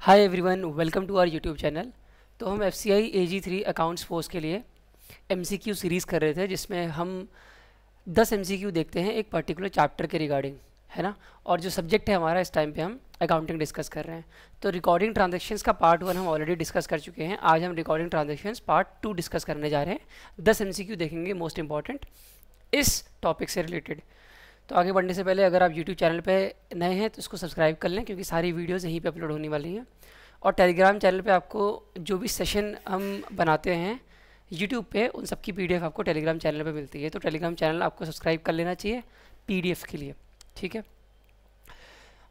Hi everyone, welcome to our YouTube channel. तो हम FCI AG3 accounts post के लिए MCQ सीरीज़ कर रहे थे, जिसमें हम 10 MCQ देखते हैं एक पर्टिकुलर चैप्टर के रिगार्डिंग, है ना। और जो सब्जेक्ट है हमारा, इस टाइम पे हम अकाउंटिंग डिस्कस कर रहे हैं। तो रिकॉर्डिंग ट्रांजेक्शन्स का पार्ट 1 हम ऑलरेडी डिस्कस कर चुके हैं। आज हम रिकॉर्डिंग ट्रांजेक्शन्स पार्ट 2 डिस्कस करने जा रहे हैं। 10 MCQ देखेंगे मोस्ट इंपॉर्टेंट इस टॉपिक से रिलेटेड। तो आगे बढ़ने से पहले अगर आप YouTube चैनल पे नए हैं तो इसको सब्सक्राइब कर लें, क्योंकि सारी वीडियोस यहीं पे अपलोड होने वाली हैं। और टेलीग्राम चैनल पे आपको जो भी सेशन हम बनाते हैं YouTube पे, उन सब की PDF आपको टेलीग्राम चैनल पे मिलती है। तो टेलीग्राम चैनल आपको सब्सक्राइब कर लेना चाहिए PDF के लिए, ठीक है।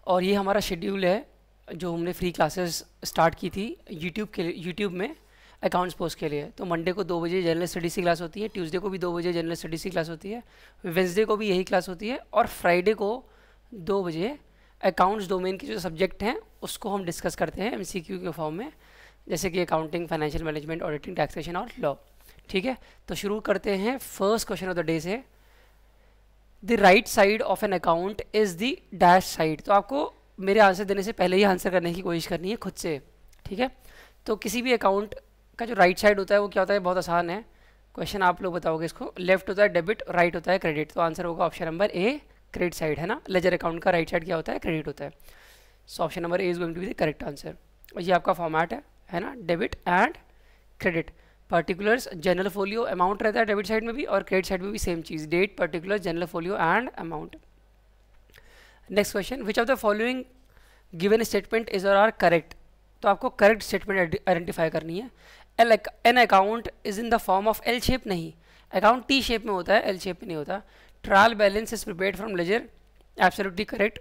और ये हमारा शेड्यूल है जो हमने फ्री क्लासेस स्टार्ट की थी यूट्यूब में अकाउंट्स पोस्ट के लिए। तो मंडे को 2 बजे जनरल स्टडीज़ की क्लास होती है, ट्यूसडे को भी 2 बजे जनरल स्टडीज़ की क्लास होती है, वेंसडे को भी यही क्लास होती है, और फ्राइडे को 2 बजे अकाउंट्स डोमेन के जो सब्जेक्ट हैं उसको हम डिस्कस करते हैं MCQ के फॉर्म में, जैसे कि accounting, financial management, auditing, taxation और लॉ, ठीक है। तो शुरू करते हैं first question of the day से। The right side of an account is the dash side. तो आपको मेरे आंसर देने से पहले ही आंसर करने की कोशिश करनी है खुद से, ठीक है। तो किसी भी अकाउंट का जो राइट साइड होता है वो क्या होता है, बहुत आसान है क्वेश्चन, आप लोग बताओगे इसको। लेफ्ट होता है डेबिट, राइट होता है क्रेडिट। तो आंसर होगा option number A, credit side, है ना। लेजर अकाउंट का राइट साइड क्या होता है, क्रेडिट होता है। So option number A is going to be the correct answer. और ये आपका फॉर्मेट है ना, debit and credit. Particulars, journal folio, amount रहता है डेबिट साइड में भी, और क्रेडिट साइड में भी सेम चीज़, date, particular, general folio and amount. Next question, which of the following given statement is or are correct. तो आपको करेक्ट स्टेटमेंट आइडेंटिफाई करनी है। An account is in the form of L shape, नहीं, account T shape में होता है, L shape में नहीं होता। Trial balance is prepared from ledger, absolutely correct.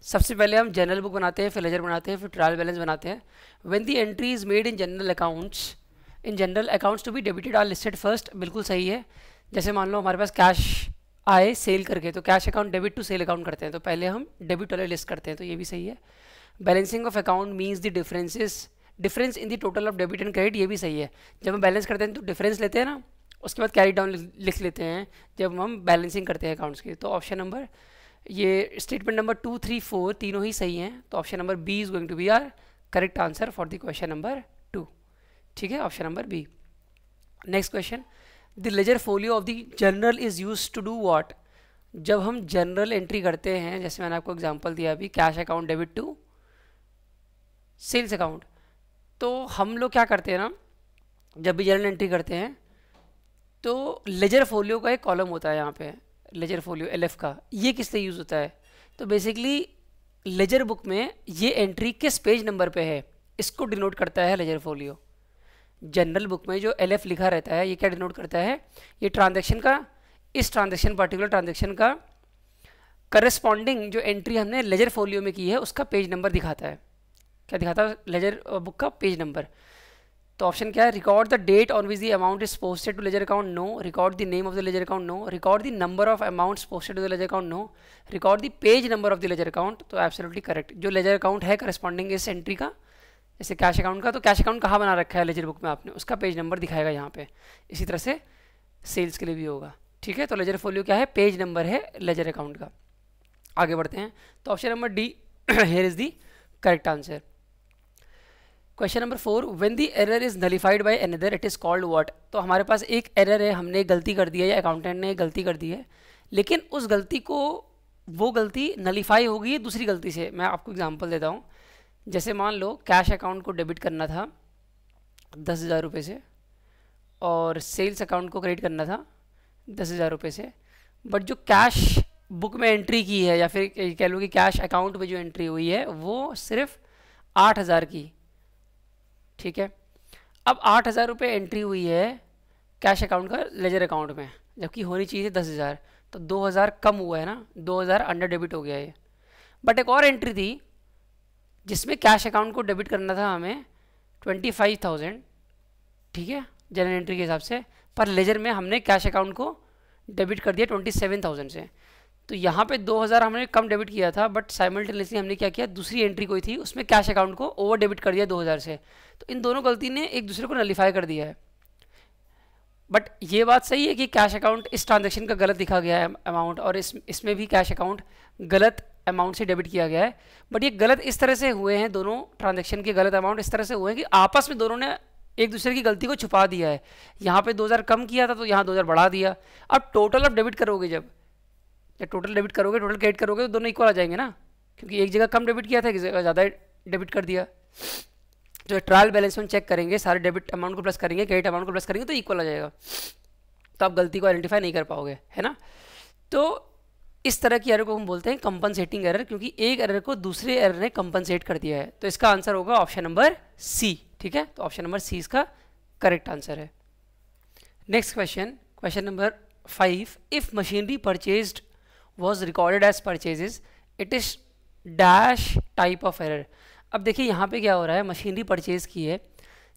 सबसे पहले हम जनरल बुक बनाते हैं, फिर लेजर बनाते हैं, फिर ट्रायल बैलेंस बनाते हैं। When the entry is made in general accounts to be debited are listed first, बिल्कुल सही है। जैसे मान लो हमारे पास कैश आए सेल करके, तो cash account debit to sale account करते हैं, तो पहले हम डेबिट वाले लिस्ट करते हैं, तो ये भी सही है। Balancing of account means the difference in the total of debit and credit, ये भी सही है। जब हम बैलेंस करते हैं तो डिफरेंस लेते हैं ना, उसके बाद कैरी डाउन लिख लेते हैं जब हम बैलेंसिंग करते हैं अकाउंट्स की। तो ऑप्शन नंबर, ये स्टेटमेंट नंबर 2, 3, 4 तीनों ही सही हैं। तो option number B is going to be our correct answer for the question number 2, ठीक है, option number B. Next question, the ledger folio of the journal is use to do what. जब हम journal entry करते हैं, जैसे मैंने आपको example दिया अभी, cash account debit to sales account, तो हम लोग क्या करते हैं ना, जब भी जर्नल एंट्री करते हैं तो लेजर फोलियो का एक कॉलम होता है यहाँ पे, लेजर फोलियो LF का, ये किस लिए यूज़ होता है। तो बेसिकली लेजर बुक में ये एंट्री किस पेज नंबर पे है, इसको डिनोट करता है लेजर फोलियो। जनरल बुक में जो LF लिखा रहता है, ये क्या डिनोट करता है, ये ट्रांजैक्शन का, इस ट्रांजैक्शन, पर्टिकुलर ट्रांजैक्शन का करस्पॉन्डिंग जो एंट्री हमने लेजर फोलियो में की है उसका पेज नंबर दिखाता है। क्या दिखाता है, लेजर बुक का पेज नंबर। तो ऑप्शन क्या है, record the date on which the amount is posted to ledger account, no. Record the name of the ledger account, no. Record the number of amounts posted to the ledger account, no. Record the page number of the ledger account, तो absolutely correct. जो ledger account है corresponding इस entry का, जैसे cash account का, तो cash account कहाँ बना रखा है लेजर बुक में आपने, उसका पेज नंबर दिखाएगा यहाँ पे। इसी तरह से सेल्स के लिए भी होगा, ठीक है। तो लेजर फोलियो क्या है, पेज नंबर है लेजर अकाउंट का। आगे बढ़ते हैं, तो option number D here is the correct answer. Question number 4, when the error is nullified by another it is called what. तो हमारे पास एक एरर है, हमने गलती कर दी है या अकाउंटेंट ने गलती कर दी है, लेकिन उस गलती को, वो गलती नलिफाई होगी दूसरी गलती से। मैं आपको एग्जांपल देता हूँ। जैसे मान लो कैश अकाउंट को डेबिट करना था 10,000 रुपये से, और सेल्स अकाउंट को क्रेडिट करना था 10,000 रुपये से, बट जो कैश बुक में एंट्री की है, या फिर कह लो कि कैश अकाउंट में जो एंट्री हुई है वो सिर्फ 8,000 की, ठीक है। अब 8,000 रुपये एंट्री हुई है कैश अकाउंट का लेजर अकाउंट में, जबकि होनी चाहिए 10,000, तो 2,000 कम हुआ है ना, 2,000 अंडर डेबिट हो गया है। बट एक और एंट्री थी जिसमें कैश अकाउंट को डेबिट करना था हमें 25,000, ठीक है, जनरल एंट्री के हिसाब से, पर लेजर में हमने कैश अकाउंट को डेबिट कर दिया 27,000 से। तो यहाँ पे 2,000 हमने कम डेबिट किया था, बट साइमल्टेनियसली हमने क्या किया, दूसरी एंट्री कोई थी उसमें कैश अकाउंट को ओवर डेबिट कर दिया 2,000 से। तो इन दोनों गलती ने एक दूसरे को नलिफाई कर दिया है। बट ये बात सही है कि कैश अकाउंट इस ट्रांजैक्शन का गलत दिखा गया है अमाउंट, और इसमें भी कैश अकाउंट गलत अमाउंट से डेबिट किया गया है, बट ये गलत इस तरह से हुए हैं, दोनों ट्रांजैक्शन के गलत अमाउंट इस तरह से हुए हैं कि आपस में दोनों ने एक दूसरे की गलती को छुपा दिया है। यहाँ पे 2000 कम किया था तो यहाँ 2000 बढ़ा दिया। अब टोटल आप डेबिट करोगे, जब टोटल डेबिट करोगे, टोटल क्रेडिट करोगे, तो दोनों इक्वल आ जाएंगे ना, क्योंकि एक जगह कम डेबिट किया था, एक जगह ज़्यादा डेबिट कर दिया। जो ट्रायल बैलेंस में चेक करेंगे, सारे डेबिट अमाउंट को प्लस करेंगे, क्रेडिट अमाउंट को प्लस करेंगे तो इक्वल आ जाएगा, तो आप गलती को आइडेंटिफाई नहीं कर पाओगे, है ना। तो इस तरह की एरर को हम बोलते हैं कंपनसेटिंग एरर, क्योंकि एक एरर को दूसरे एरर ने कंपनसेट कर दिया है। तो इसका आंसर होगा ऑप्शन नंबर सी, ठीक है। तो ऑप्शन नंबर सी इसका करेक्ट आंसर है। Next question, question number 5, if machinery purchased was recorded as purchases it is dash type of error. अब देखिए यहाँ पे क्या हो रहा है, मशीनरी परचेज की है,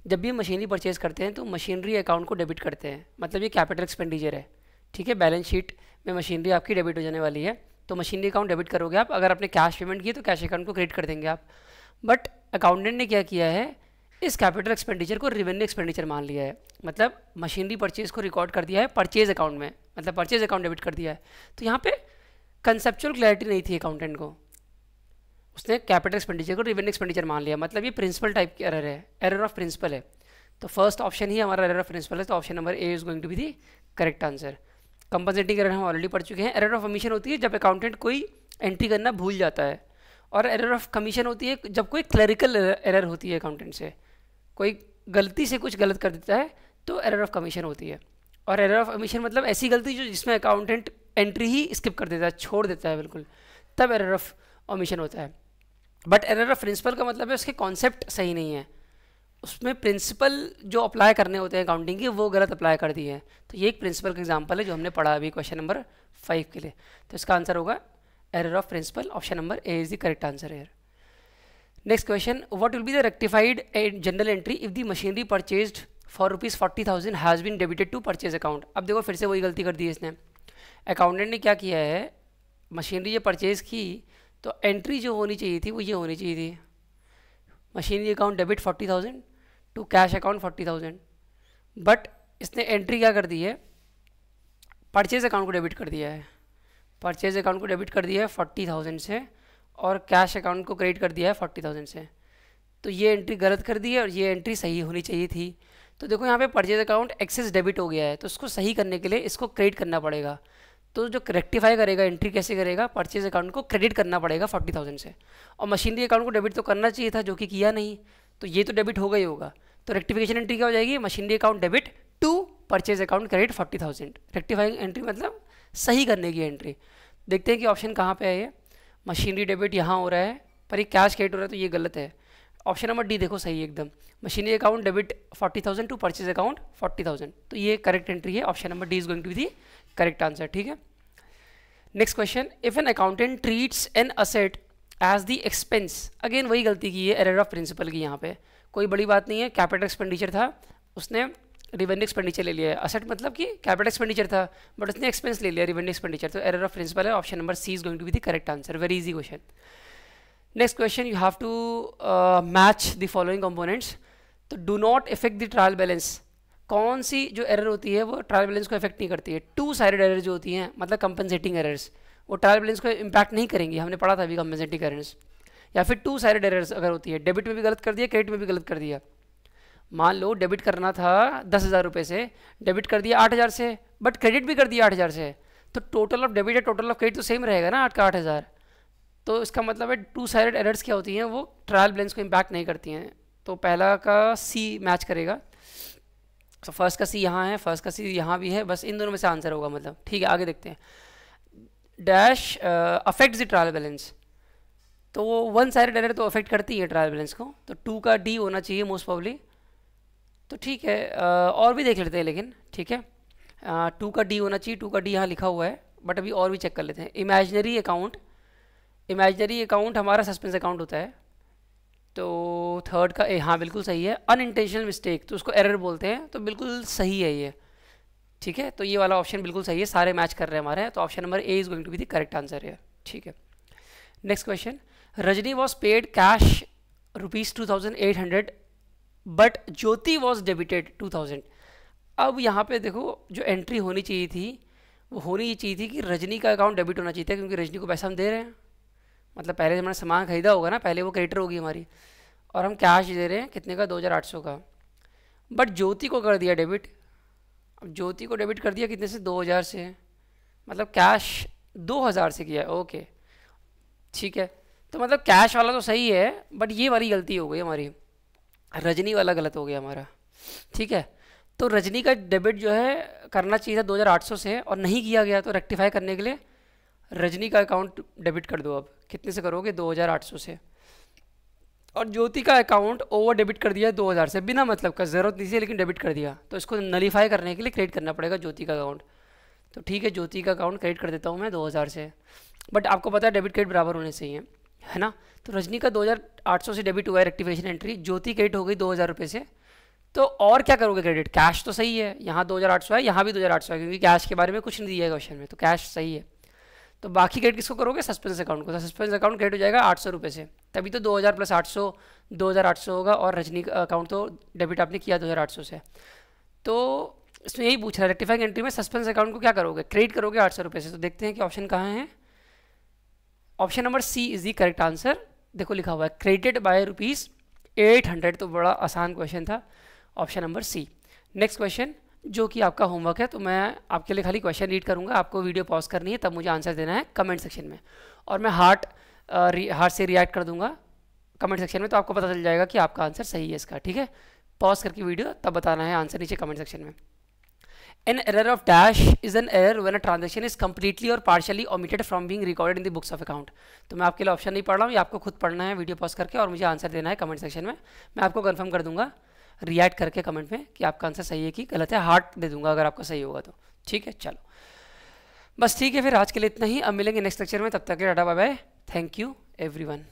जब भी मशीनरी परचेज करते हैं तो मशीनरी अकाउंट को डेबिट करते हैं, मतलब ये कैपिटल एक्सपेंडिचर है, ठीक है। बैलेंस शीट में मशीनरी आपकी डेबिट हो जाने वाली है, तो मशीनरी अकाउंट डेबिट करोगे आप। अगर आपने कैश पेमेंट की तो कैश अकाउंट को क्रेडिट कर देंगे आप। बट अकाउंटेंट ने क्या किया है, इस कैपिटल एक्सपेंडिचर को रेवेन्यू एक्सपेंडिचर मान लिया है, मतलब मशीनरी परचेज को रिकॉर्ड कर दिया है परचेज अकाउंट में, मतलब परचेज अकाउंट डेबिट कर दिया है। तो यहाँ पे कंसेप्चुअल क्लैरिटी नहीं थी अकाउंटेंट को, उसने कैपिटल एक्सपेंडिचर को रेवेन्यू एक्सपेंडिचर मान लिया, मतलब ये प्रिंसिपल टाइप की एरर है, एरर ऑफ प्रिंसिपल है। तो फर्स्ट ऑप्शन ही हमारा एरर ऑफ प्रिंसिपल है, तो option number A is going to be the correct answer. Compensating error हम ऑलरेडी पढ़ चुके हैं। एरर ऑफ ओमिशन होती है जब अकाउंटेंट कोई एंट्री करना भूल जाता है, और एरर ऑफ कमीशन होती है जब कोई क्लरिकल एरर होती है, अकाउंटेंट से कोई गलती से कुछ गलत कर देता है तो एरर ऑफ कमीशन होती है। और एरर ऑफ ओमिशन मतलब ऐसी गलती जो जिसमें अकाउंटेंट एंट्री ही स्किप कर देता है, छोड़ देता है बिल्कुल, तब एरर ऑफ ओमिशन होता है। बट एरर ऑफ प्रिंसिपल का मतलब है उसके कॉन्सेप्ट सही नहीं है, उसमें प्रिंसिपल जो अप्लाई करने होते हैं अकाउंटिंग के वो गलत अप्लाई कर दिए हैं। तो ये एक प्रिंसिपल का एग्जांपल है जो हमने पढ़ा अभी क्वेश्चन नंबर 5 के लिए। तो इसका आंसर होगा error of principle, option number A is the correct answer है। Next question, what will be the rectified journal entry if the machinery purchased for ₹40,000 has been debited to purchase account. अब देखो फिर से वही गलती कर दी है इसने। अकाउंटेंट ने क्या किया है, मशीनरी ये परचेज की तो एंट्री जो होनी चाहिए थी वो ये होनी चाहिए थी, machinery account debit 40,000 to cash account 40,000, but इसने एंट्री क्या कर दी है, परचेज अकाउंट को डेबिट कर दिया है, परचेज अकाउंट को डेबिट कर दिया है 40,000 से, और कैश अकाउंट को क्रेडिट कर दिया है 40,000 से। तो ये एंट्री गलत कर दी है और ये एंट्री सही होनी चाहिए थी। तो देखो यहाँ पे परचेज अकाउंट एक्सेस डेबिट हो गया है, तो उसको सही करने के लिए इसको क्रेडिट करना पड़ेगा। तो जो रेक्टिफाई करेगा एंट्री कैसे करेगा, परचेज अकाउंट को क्रेडिट करना पड़ेगा 40,000 से, और मशीनरी अकाउंट को डेबिट तो करना चाहिए था जो कि किया नहीं, तो ये तो डेबिट होगा ही होगा। तो रेक्टिफिकेशन एंट्री क्या हो जाएगी, machinery account debit to purchase account credit 40,000। Rectifying entry मतलब सही करने की एंट्री। देखते हैं कि ऑप्शन कहाँ पे है ये, मशीनरी डेबिट यहाँ हो रहा है पर ये कैश क्रेडिट हो रहा है, तो ये गलत है। ऑप्शन नंबर डी देखो सही है एकदम, machinery account debit 40,000 to purchase account 40,000, तो ये करेक्ट एंट्री है, option number D is going to be the correct answer, ठीक है। Next question, if an accountant treats an asset as the expense, again वही गलती की है, एरर ऑफ प्रिंसिपल की। यहाँ पे कोई बड़ी बात नहीं है, कैपिटल एक्सपेंडिचर था, उसने रेवेन्यू एक्सपेंडिचर ले लिया है। असेट मतलब कि कैपिटल एक्सपेंडिचर था बट उसने एक्सपेंस ले लिया रेवेन्यू एक्सपेंडिचर, तो एरर ऑफ प्रिंसिपल है, option number C is going to be the correct answer, very easy question. Next question, you have to match the following components. तो do not effect the trial balance, कौन सी जो error होती है वो trial balance को effect नहीं करती है। टू साइडेड एरर जो होती हैं, मतलब कंपनसेटिंग एरर्स, वो ट्रायल बैलेंस को इम्पैक्ट नहीं करेंगी, हमने पढ़ा था अभी कंपनसेटिंग एरर्स। या फिर टू साइडेड एरर्स अगर होती है, डेबिट में भी गलत कर दिया, क्रेडिट में भी गलत कर दिया। मान लो डेबिट करना था 10,000 रुपये से, डेबिट कर दिया 8,000 से, बट क्रेडिट भी कर दिया 8,000 से, तो टोटल ऑफ डेबिट या टोटल ऑफ क्रेडिट तो सेम रहेगा ना, 8 का 8,000। तो इसका मतलब है टू साइडेड एरर्स क्या होती हैं, वो ट्रायल बैलेंस को इम्पैक्ट नहीं करती हैं। तो पहला का सी मैच करेगा, तो फर्स्ट का सी यहाँ है, फर्स्ट का सी यहाँ भी है, बस इन दोनों में से आंसर होगा, मतलब ठीक है। आगे देखते हैं, dash affects the trial balance, तो वो वन साइडेड एरर तो अफेक्ट करती है ट्रायल बैलेंस को, तो 2 का डी होना चाहिए मोस्ट प्रॉब्ली। तो ठीक है, और भी देख लेते हैं, लेकिन ठीक है 2 का डी होना चाहिए, 2 का डी यहाँ लिखा हुआ है, बट अभी और भी चेक कर लेते हैं। इमेजिनरी अकाउंट, इमेजिनरी अकाउंट हमारा सस्पेंस अकाउंट होता है, तो थर्ड का ए, हाँ बिल्कुल सही है। अनइंटेंशनल मिस्टेक तो उसको एरर बोलते हैं, तो बिल्कुल सही है ये, ठीक है। तो ये वाला ऑप्शन बिल्कुल सही है, सारे मैच कर रहे हैं हमारे, तो option number A is going to be the correct answer है, ठीक है। Next question, Rajni was paid cash ₹2,800 but Jyoti was debited 2,000। अब यहाँ पे देखो जो एंट्री होनी चाहिए थी वो होनी ये चाहिए थी कि रजनी का अकाउंट डेबिट होना चाहिए था, क्योंकि रजनी को पैसा हम दे रहे हैं, मतलब पहले हमने सामान खरीदा होगा ना, पहले वो क्रेडिटर होगी हमारी, और हम कैश दे रहे हैं कितने का, 2800 का। बट ज्योति को कर दिया डेबिट। अब ज्योति को डेबिट कर दिया कितने से, 2000 से, मतलब कैश 2000 से किया है। ओके ठीक है, तो मतलब कैश वाला तो सही है, बट ये वाली गलती हो गई हमारी, रजनी वाला गलत हो गया हमारा। ठीक है, तो रजनी का डेबिट जो है करना चाहिए था 2800 से, और नहीं किया गया, तो रेक्टिफाई करने के लिए रजनी का अकाउंट डेबिट कर दो। अब कितने से करोगे, 2800 से। और ज्योति का अकाउंट ओवर डेबिट कर दिया 2000 से, बिना मतलब का, ज़रूरत नहीं थी लेकिन डेबिट कर दिया, तो इसको नलीफाई करने के लिए क्रेडिट करना पड़ेगा ज्योति का अकाउंट। तो ठीक है, ज्योति का अकाउंट क्रेडिट कर देता हूँ मैं 2000 से, बट आपको पता है डेबिट क्रेडिट बराबर होने चाहिए, है ना। तो रजनी का 2800 से डेबिट हुआ है, रेक्टिफिकेशन एंट्री, ज्योति क्रेडिट हो गई 2000 रुपये से। तो और क्या करोगे क्रेडिट, कैश तो सही है, यहाँ 2800 है, यहाँ भी 2800 है, क्योंकि कैश के बारे में कुछ नहीं दिया है क्वेश्चन में, तो कैश सही है। तो बाकी क्रेडिट किसको करोगे, सस्पेंस अकाउंट को। तो सस्पेंस अकाउंट क्रेडिट हो जाएगा 800 रुपये से, तभी तो 2000 प्लस 800 2800 होगा, और रजनी का अकाउंट तो डेबिट आपने किया 2800 से। तो इसमें यही पूछ रहा है, रेक्टिफाइंग एंट्री में सस्पेंस अकाउंट को क्या करोगे, क्रेडिट करोगे 800 रुपये से। तो देखते हैं कि ऑप्शन कहाँ है। Option number C is the correct answer. देखो लिखा हुआ है क्रेडिटेड बाय ₹800, तो बड़ा आसान क्वेश्चन था, option number C. Next question जो कि आपका होमवर्क है, तो मैं आपके लिए खाली क्वेश्चन रीड करूंगा, आपको वीडियो पॉज करनी है, तब मुझे आंसर देना है कमेंट सेक्शन में, और मैं हार्ट से रिएक्ट कर दूंगा कमेंट सेक्शन में, तो आपको पता चल जाएगा कि आपका आंसर सही है इसका। ठीक है, पॉज करके वीडियो तब बताना है आंसर नीचे कमेंट सेक्शन में। An error of dash is an error when a transaction is completely or partially omitted from being recorded in the books of account। तो मैं आपके लिए ऑप्शन नहीं पढ़ रहा हूँ, ये आपको खुद पढ़ना है वीडियो पॉज करके, और मुझे आंसर देना है कमेंट सेक्शन में। मैं आपको कंफर्म कर दूंगा रिएक्ट करके कमेंट में कि आपका आंसर सही है कि गलत है, हार्ट दे दूंगा अगर आपका सही होगा तो। ठीक है, चलो बस ठीक है, फिर आज के लिए इतना ही, अब मिलेंगे नेक्स्ट लेक्चर में, तब तक के tata bye bye, thank you everyone.